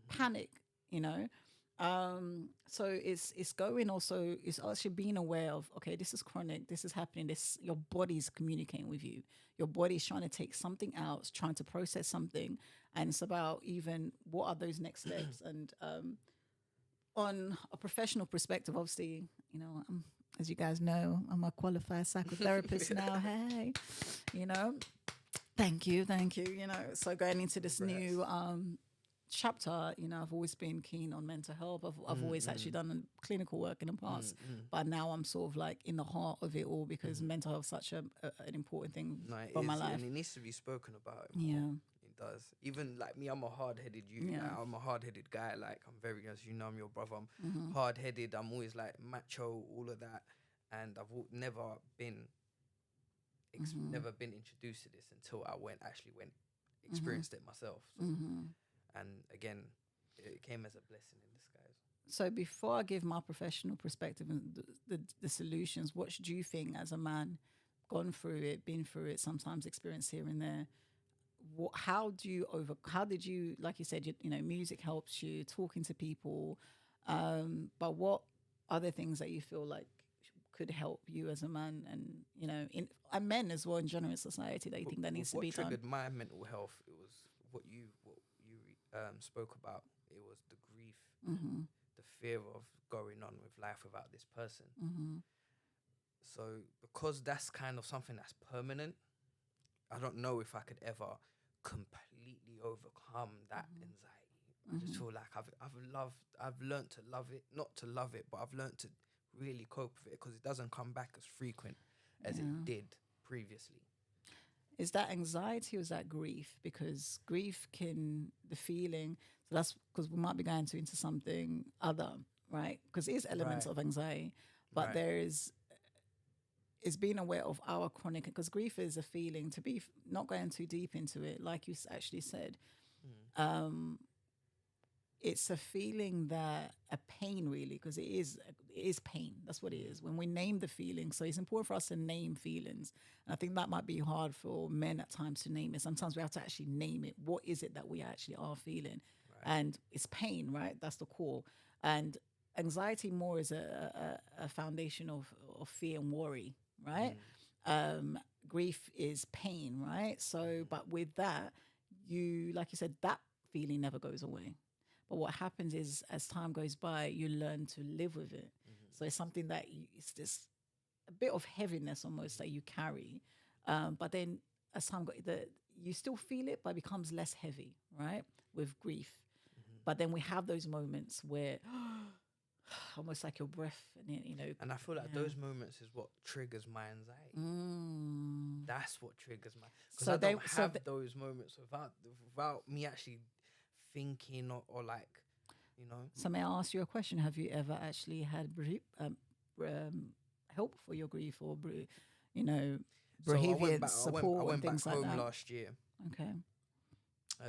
panic, So it's going also, it's actually being aware of, okay, this is chronic, this is happening, your body's communicating with you. Your body's trying to take something out, it's trying to process something. And it's about even what are those next steps. And on a professional perspective, obviously, as you guys know, I'm a qualified psychotherapist now. Hey, thank you. So going into this new chapter, I've always been keen on mental health. I've always actually done clinical work in the past, but now I'm sort of like in the heart of it all because mental health is such an important thing for my life. And it needs to be spoken about. Yeah. Does. Even like me, I'm a hard-headed like, I'm a hard-headed guy. Like I'm very, as you know, I'm your brother. I'm hard-headed. I'm always like macho, all of that. And I've never been introduced to this until I went experienced it myself. So, and again, it came as a blessing in disguise. So before I give my professional perspective and the solutions, what do you think as a man, gone through it, been through it, sometimes experienced here and there? How did you, like you said, music helps you, talking to people, but what other things that you feel like could help you as a man, and and men as well in general society that you think that needs to be What done? triggered my mental health? It was what you spoke about. It was the grief, Mm-hmm. the fear of going on with life without this person. Mm-hmm. So because that's kind of something that's permanent, I don't know if I could ever completely overcome that anxiety. I just feel like I've learned to love it, not to love it, but I've learned to really cope with it because it doesn't come back as frequent as it did previously. Is that anxiety or is that grief? Because grief the feeling, so that's because we might be going into something other, right? Because it is elements Right. of anxiety, but Right. there is being aware of our chronic, because grief is a feeling, to be not going too deep into it, like you actually said. It's a feeling that a pain, really, because it is pain. That's what it is when we name the feeling. So it's important for us to name feelings, and I think that might be hard for men at times to name it. Sometimes we have to actually name it. What is it that we actually are feeling? And it's pain, right? That's the core. And anxiety more is a foundation of fear and worry, right? Grief is pain, right? So but with that, like you said, that feeling never goes away. But what happens is, as time goes by, you learn to live with it. So it's something that it's this a bit of heaviness almost that you carry. But then as time goes, you still feel it, but it becomes less heavy, right? With grief. But then we have those moments where almost like your breath, and And I feel like those moments is what triggers my anxiety. That's what triggers my, because I don't have those moments without me actually thinking or like, So may I ask you a question? Have you ever actually had help for your grief, or So behavior support I and went back things like home that? last year. Okay.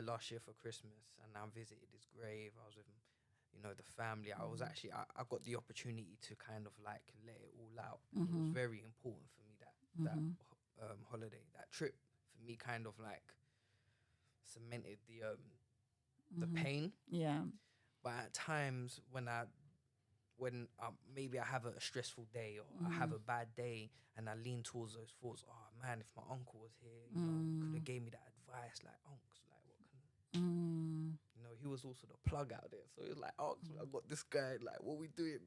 Last year for Christmas, and I visited his grave. I was with, the family. I was actually, I got the opportunity to kind of like let it all out. And it was very important for me that holiday, that trip for me, kind of like cemented the pain. Yeah. But at times when maybe I have a stressful day or I have a bad day and I lean towards those thoughts, oh man, if my uncle was here, could have gave me that advice, like, unks, like what can he was also the plug out there. So he was like, unks, I got this guy, like, what we doing?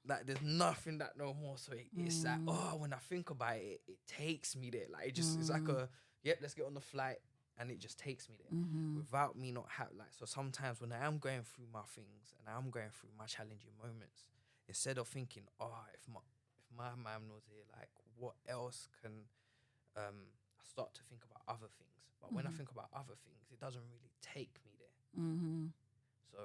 Like, there's nothing that no more. So it's like, when I think about it, it takes me there. Like, it's like let's get on the flight. And it just takes me there without me not so sometimes when I am going through my things and I'm going through my challenging moments, instead of thinking, if my man was here, like what else can I start to think about other things. But when I think about other things, it doesn't really take me there. So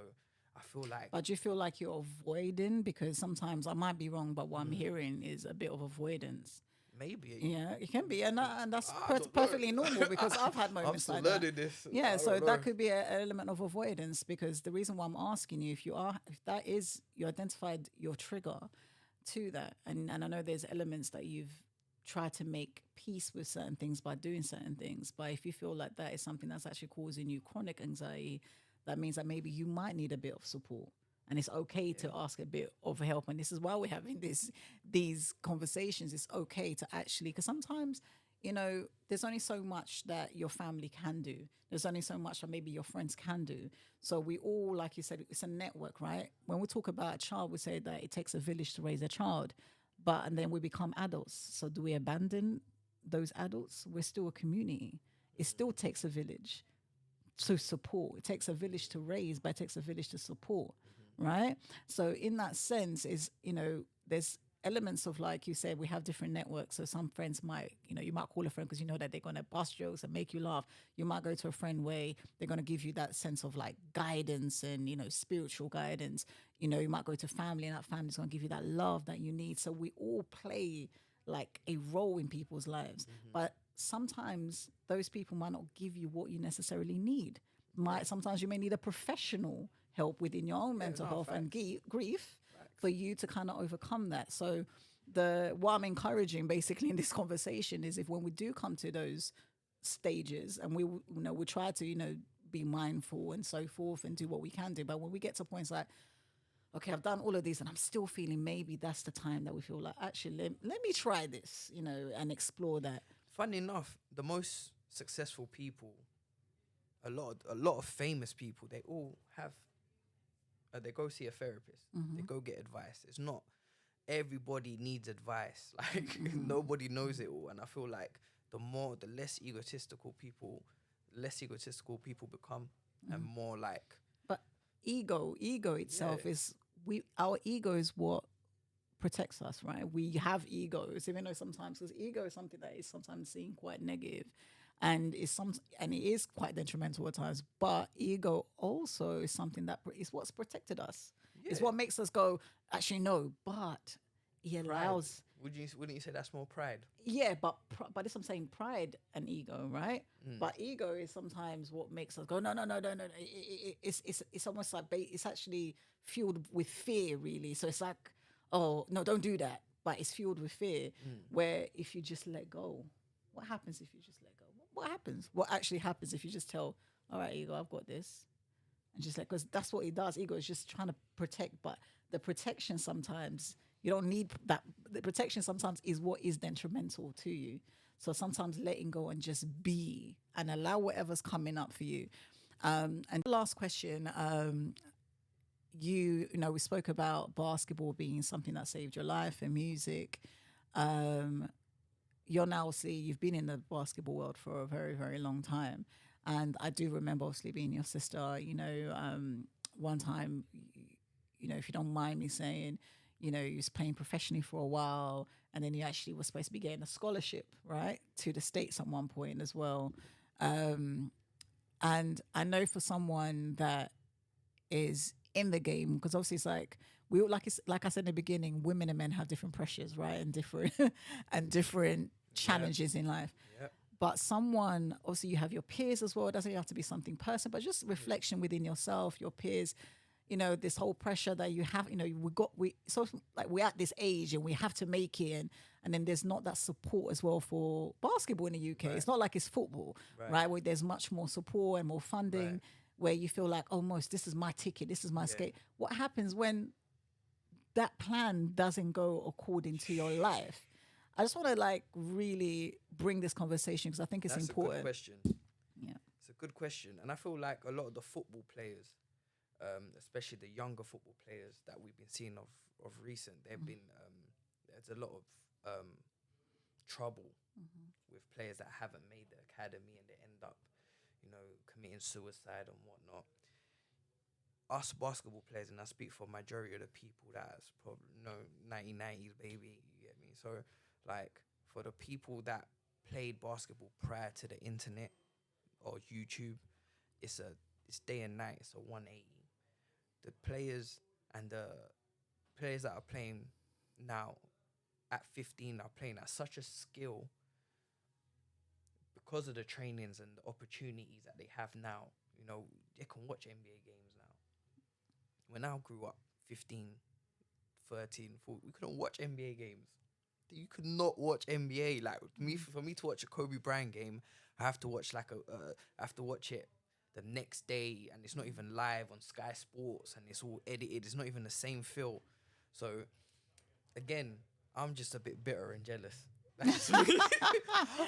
I feel like. But do you feel like you're avoiding? Because sometimes I might be wrong, but what I'm hearing is a bit of avoidance. Maybe. Yeah, it can be. And that's don't perfectly know. normal, because I've had moments I'm still like learning that. this. Yeah, so that could be an element of avoidance, because the reason why I'm asking you, if that is, you identified your trigger to that, and I know there's elements that you've tried to make peace with certain things by doing certain things, but if you feel like that is something that's actually causing you chronic anxiety, that means that maybe you might need a bit of support. And it's okay to ask a bit of help. And this is why we're having these conversations. It's okay to actually, because sometimes, there's only so much that your family can do. There's only so much that maybe your friends can do. So we all, like you said, it's a network, right? When we talk about a child, we say that it takes a village to raise a child. And then we become adults. So do we abandon those adults? We're still a community. It still takes a village to support. It takes a village to raise, but it takes a village to support. Right? So in that sense there's elements of, like you said, we have different networks. So some friends might, you might call a friend because you know that they're going to bust jokes and make you laugh. You might go to a friend where they're going to give you that sense of like guidance and, spiritual guidance. You might go to family, and that family's going to give you that love that you need. So we all play like a role in people's lives. But sometimes those people might not give you what you necessarily need. Sometimes you may need a professional help within your own mental health and grief for you to kind of overcome that. So what I'm encouraging basically in this conversation is, if when we do come to those stages, and we try to be mindful and so forth and do what we can do, but when we get to points like, okay, I've done all of these and I'm still feeling, maybe that's the time that we feel like, actually, let me try this, you know, and explore that. Funny enough, the most successful people, a lot of famous people, they all have, they go see a therapist. They go get advice. It's not everybody needs advice. Like nobody knows it all. And I feel like the less egotistical people become, and more like. But ego itself is, our ego is what protects us, right? We have egos, even though sometimes, because ego is something that is sometimes seen quite negative, and it is quite detrimental at times. But ego also is something that is what's protected us. It's what makes us go, actually no, but it allows. Wouldn't you say that's more pride? Yeah, but this I'm saying, pride and ego, right? But ego is sometimes what makes us go, no. It's almost like it's actually fueled with fear, really. So it's like, oh no, don't do that. But it's fueled with fear. Where if you just let go, what happens if you just let go? What happens? What actually happens if you just tell, all right, ego, I've got this, and just like, because that's what it does. Ego is just trying to protect, but the protection sometimes. You don't need that. The protection sometimes is what is detrimental to you. So sometimes letting go and just be and allow whatever's coming up for you. And the last question, you know, we spoke about basketball being something that saved your life and music. You're now, you've been in the basketball world for a very, very long time. And I do remember obviously being your sister, you know, one time, you know, if you don't mind me saying, you know, you was playing professionally for a while, and then you actually were supposed to be getting a scholarship, right, to the States at one point as well. And I know for someone that is in the game, because obviously it's like like I said in the beginning, women and men have different pressures, right, and different and different challenges in life. Yep. But someone, obviously, you have your peers as well. It doesn't have to be something personal, but just reflection within yourself, your peers. You know, this whole pressure that you have, you know, we're at this age and we have to make it. And then there's not that support as well for basketball in the UK. Right. It's not like it's football, right? Where there's much more support and more funding, where you feel like, almost, this is my ticket, this is my skate. What happens when that plan doesn't go according to your life? I just want to like really bring this conversation because I think it's important. That's a good question. Yeah. It's a good question. And I feel like a lot of the football players, especially the younger football players that we've been seeing of recent, they've been there's a lot of trouble with players that haven't made the academy and they end up, you know, committing suicide and whatnot. Us basketball players, and I speak for majority of the people that's probably 1990s baby, you get me? So like for the people that played basketball prior to the internet or YouTube, it's day and night, it's a 180. The players that are playing now at 15 are playing at such a skill because of the trainings and the opportunities that they have now. You know, they can watch NBA games now. When I grew up, 15, 13, 14, we couldn't watch NBA games. You could not watch NBA. Like for me to watch a Kobe Bryant game, I have to watch it the next day, and it's not even live on Sky Sports, and it's all edited. It's not even the same feel. So, again, I'm just a bit bitter and jealous. That's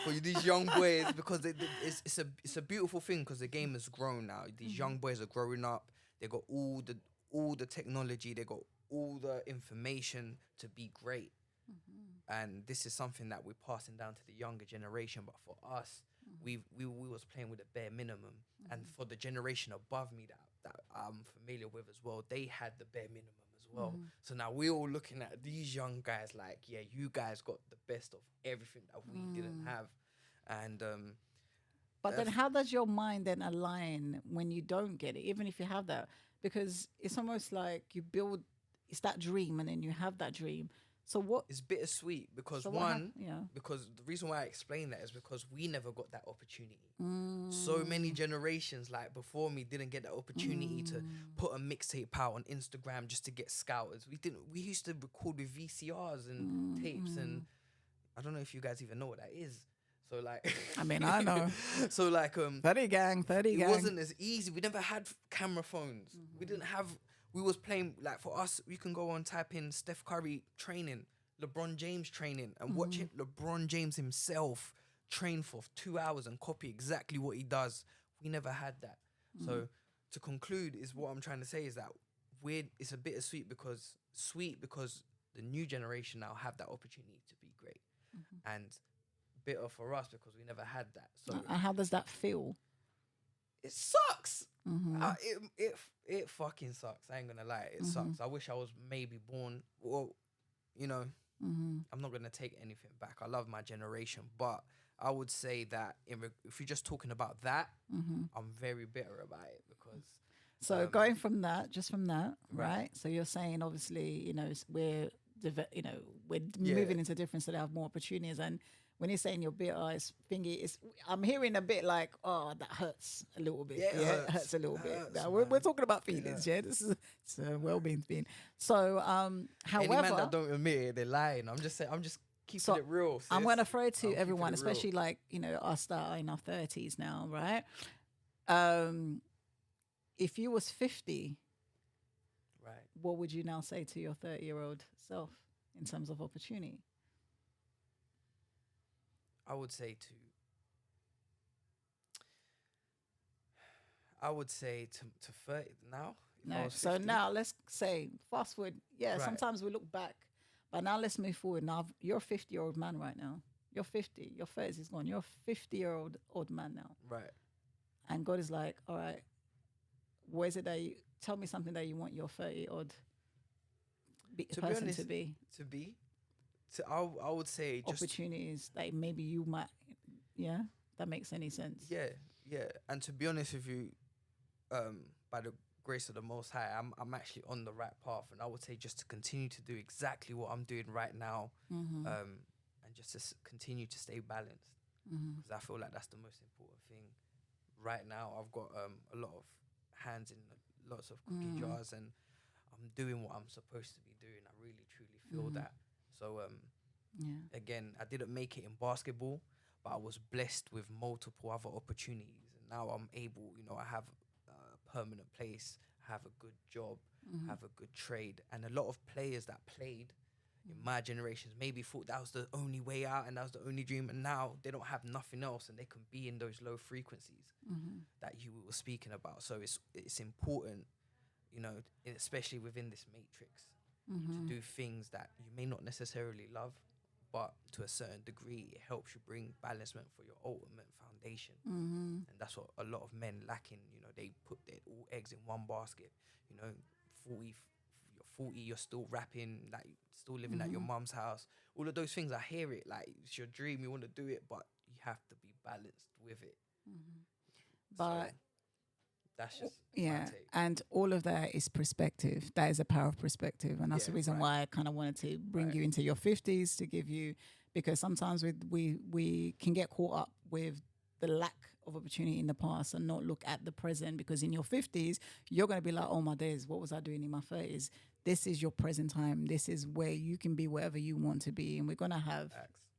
for these young boys, because it's a beautiful thing, because the game has grown now. These young boys are growing up. They got all the technology. They got all the information to be great. And this is something that we're passing down to the younger generation. But for us, we was playing with a bare minimum. And for the generation above me that I'm familiar with as well, they had the bare minimum as well. So now we're all looking at these young guys like, yeah, you guys got the best of everything that we didn't have. And but then how does your mind then align when you don't get it, even if you have that? Because it's almost like it's that dream, and then you have that dream. So what? It's bittersweet because because the reason why I explain that is because we never got that opportunity. So many generations like before me didn't get that opportunity to put a mixtape out on Instagram just to get scouted. We used to record with VCRs and tapes, and I don't know if you guys even know what that is. So like, I mean, I know. So like, 30 gang. It wasn't as easy. We never had camera phones. We We was playing, like, for us, we can go on, type in Steph Curry training, LeBron James training, and watch it, LeBron James himself train for 2 hours and copy exactly what he does. We never had that. So to conclude, is what I'm trying to say is that it's a bittersweet because the new generation now have that opportunity to be great, and bitter for us because we never had that. So how does that feel? it sucks. It fucking sucks. I ain't gonna lie, it sucks. I wish I was maybe born. Well, you know, I'm not gonna take anything back. I love my generation, but I would say that if you're just talking about that, I'm very bitter about it because. So going from that, right? So you're saying obviously, you know, we're moving into different, so they have more opportunities. And when you're saying you're bitter, I'm hearing a bit like, oh, that hurts a little bit. Yeah, it hurts a little bit. Now, we're talking about feelings, yeah. This is it's a well-being thing. So, however, any man that don't admit it, they're lying. I'm just saying. I'm just keeping it real. Sis. I'm going to throw it to everyone, especially like, you know, us that are in our 30s now, right? If you was 50, right, what would you now say to your 30-year-old self in terms of opportunity? I would say to 30 now. No. So now let's say fast forward. Yeah, right. Sometimes we look back, but now let's move forward. Now you're a 50-year-old man right now. You're 50. Your 30s is gone. You're a 50-year-old man now. Right. And God is like, all right, what is it that you tell me something that you want your 30-odd person to be? I would say just opportunities that maybe you might. Yeah, that makes any sense. Yeah. And to be honest with you, by the grace of the Most High, I'm actually on the right path, and I would say just to continue to do exactly what I'm doing right now, and just to continue to stay balanced, because I feel like that's the most important thing right now. I've got a lot of hands in lots of cookie jars, and I'm doing what I'm supposed to be doing. I really truly feel that. So again, I didn't make it in basketball, but I was blessed with multiple other opportunities, and now I'm able, you know, I have a permanent place, have a good job, have a good trade, and a lot of players that played in my generations maybe thought that was the only way out and that was the only dream, and now they don't have nothing else and they can be in those low frequencies that you were speaking about. So it's important, you know, especially within this matrix, to do things that you may not necessarily love, but to a certain degree it helps you bring balancement for your ultimate foundation. And that's what a lot of men lacking. You know, they put their all eggs in one basket. You know, 40, you're still rapping, like still living at your mum's house. All of those things, I hear it, like it's your dream, you want to do it, but you have to be balanced with it. But so that's just yeah, my take. and all of that is perspective. That is the power of perspective, and that's the reason why I kind of wanted to bring you into your 50s to give you, because sometimes we can get caught up with the lack of opportunity in the past and not look at the present, because in your 50s you're going to be like, oh my days, what was I doing in my 30s? This is your present time. This is where you can be wherever you want to be, and we're going to have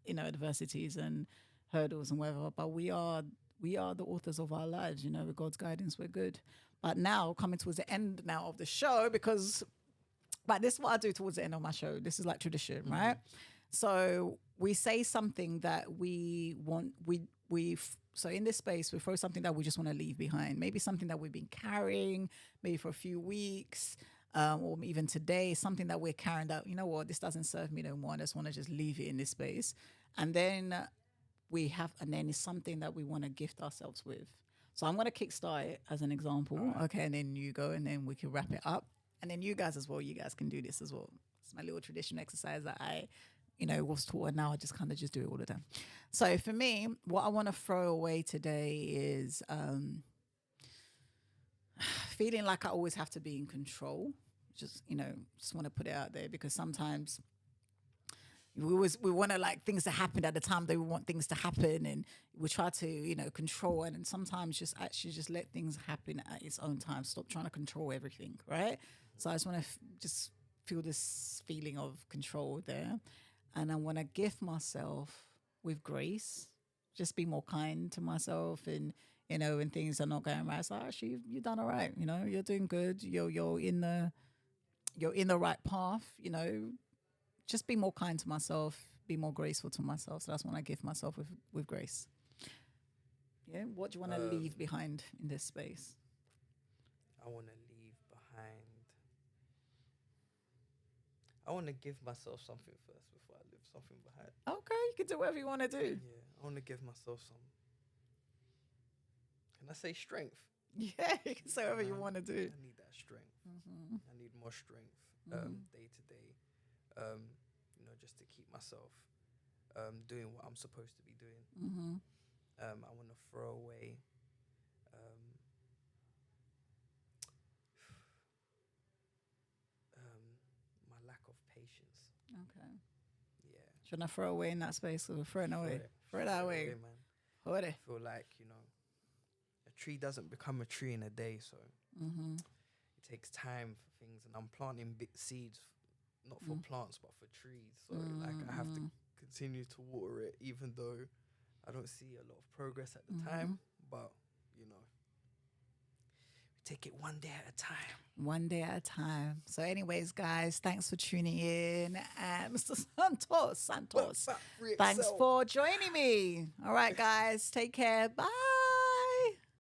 you know, adversities and hurdles and whatever, but we are the authors of our lives, you know. With God's guidance, we're good. But now, coming towards the end now of the show, because but this is what I do towards the end of my show. This is like tradition, right? So we say something that we want, so in this space, we throw something that we just want to leave behind. Maybe something that we've been carrying, maybe for a few weeks, or even today, something that we're carrying that, you know what, this doesn't serve me no more. I just want to just leave it in this space. And then and then it's something that we want to gift ourselves with. So I'm going to kickstart it as an example. Okay. And then you go, and then we can wrap it up. And then you guys as well, you guys can do this as well. It's my little traditional exercise that I, you know, was taught, and now I just kind of just do it all the time. So for me, what I want to throw away today is feeling like I always have to be in control. Just, you know, just want to put it out there, because sometimes we want to like things to happen at the time that we want things to happen, and we try to, you know, control it, and sometimes just actually just let things happen at its own time. Stop trying to control everything, right? So I just want to just feel this feeling of control there, and I want to gift myself with grace, just be more kind to myself, and you know, when things are not going right, so actually you've done all right, you know, you're doing good, you're in the you're in the right path, you know, just be more kind to myself, be more graceful to myself. So that's when I give myself with grace. Yeah. What do you want to leave behind in this space? I want to leave behind. I want to give myself something first before I leave something behind. Okay, you can do whatever you want to do. Yeah, I want to give myself some. Can I say strength? Yeah, you can say whatever you want to do. I need that strength. Mm-hmm. I need more strength day to day. You know, just to keep myself doing what I'm supposed to be doing. Mm-hmm. I want to throw away my lack of patience. Okay. Yeah. Should I throw away in that space or throw it away? Throw that away. Man. Throw it. I feel like, you know, a tree doesn't become a tree in a day, so it takes time for things, and I'm planting big seeds, not for plants but for trees. So like I have to continue to water it, even though I don't see a lot of progress at the time. But you know, we take it one day at a time. One day at a time. So, anyways, guys, thanks for tuning in. And Mr. Santos, thanks for joining me. All right, guys, take care. Bye.